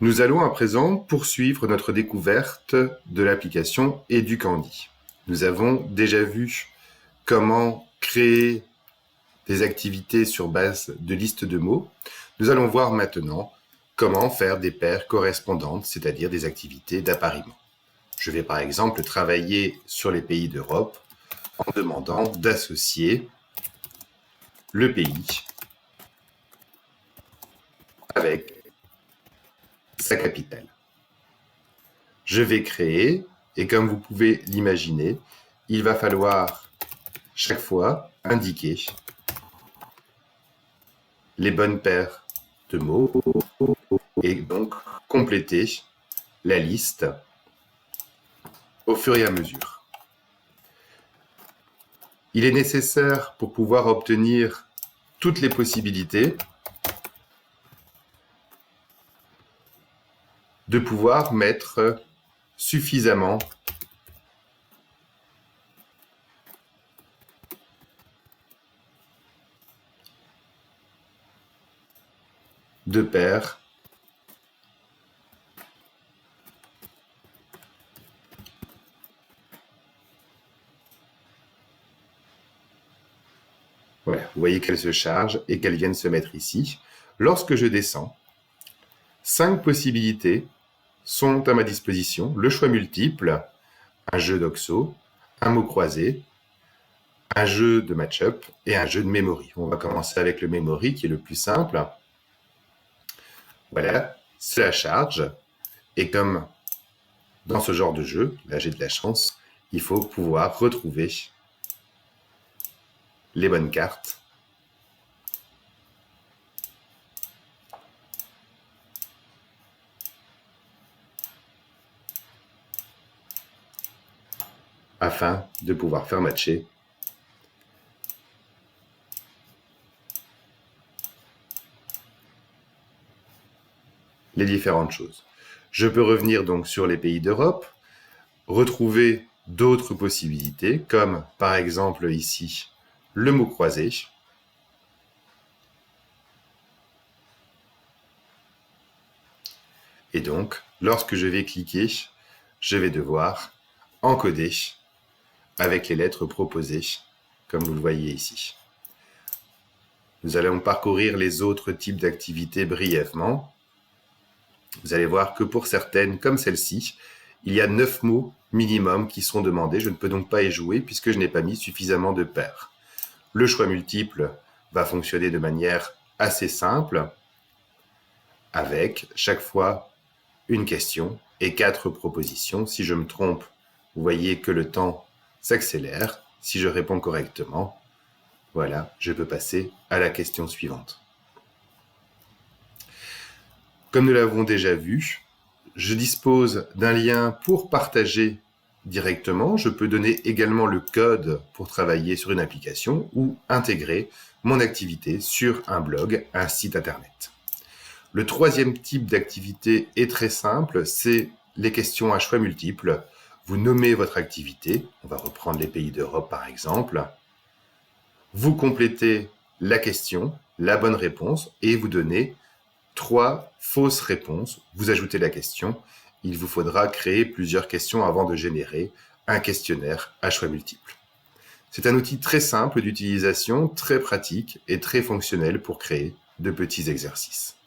Nous allons à présent poursuivre notre découverte de l'application Educandi. Nous avons déjà vu comment créer des activités sur base de listes de mots. Nous allons voir maintenant comment faire des paires correspondantes, c'est-à-dire des activités d'appariement. Je vais par exemple travailler sur les pays d'Europe en demandant d'associer le pays avec sa capitale. Je vais créer, et comme vous pouvez l'imaginer, il va falloir chaque fois indiquer les bonnes paires de mots et donc compléter la liste au fur et à mesure. Il est nécessaire, pour pouvoir obtenir toutes les possibilités, de pouvoir mettre suffisamment de paires Voilà, vous voyez qu'elle se charge et qu'elle vienne se mettre ici. Lorsque je descends, 5 possibilités sont à ma disposition. Le choix multiple, un jeu d'oxo, un mot croisé, un jeu de match-up et un jeu de memory. On va commencer avec le memory qui est le plus simple. Voilà, cela charge. Et comme dans ce genre de jeu, là j'ai de la chance, il faut pouvoir retrouver les bonnes cartes afin de pouvoir faire matcher les différentes choses. Je peux revenir donc sur les pays d'Europe, retrouver d'autres possibilités, comme par exemple ici, le mot croisé. Et donc, lorsque je vais cliquer, je vais devoir encoder avec les lettres proposées, comme vous le voyez ici. Nous allons parcourir les autres types d'activités brièvement. Vous allez voir que pour certaines, comme celle-ci, il y a 9 mots minimum qui sont demandés. Je ne peux donc pas y jouer puisque je n'ai pas mis suffisamment de paires. Le choix multiple va fonctionner de manière assez simple, avec chaque fois une question et 4 propositions. Si je me trompe, vous voyez que le temps s'accélère. Si je réponds correctement, voilà, je peux passer à la question suivante. Comme nous l'avons déjà vu, je dispose d'un lien pour partager directement. Je peux donner également le code pour travailler sur une application ou intégrer mon activité sur un blog, un site internet. Le troisième type d'activité est très simple, c'est les questions à choix multiples. Vous nommez votre activité, on va reprendre les pays d'Europe par exemple. Vous complétez la question, la bonne réponse, et vous donnez 3 fausses réponses. Vous ajoutez la question. Il vous faudra créer plusieurs questions avant de générer un questionnaire à choix multiples. C'est un outil très simple d'utilisation, très pratique et très fonctionnel pour créer de petits exercices.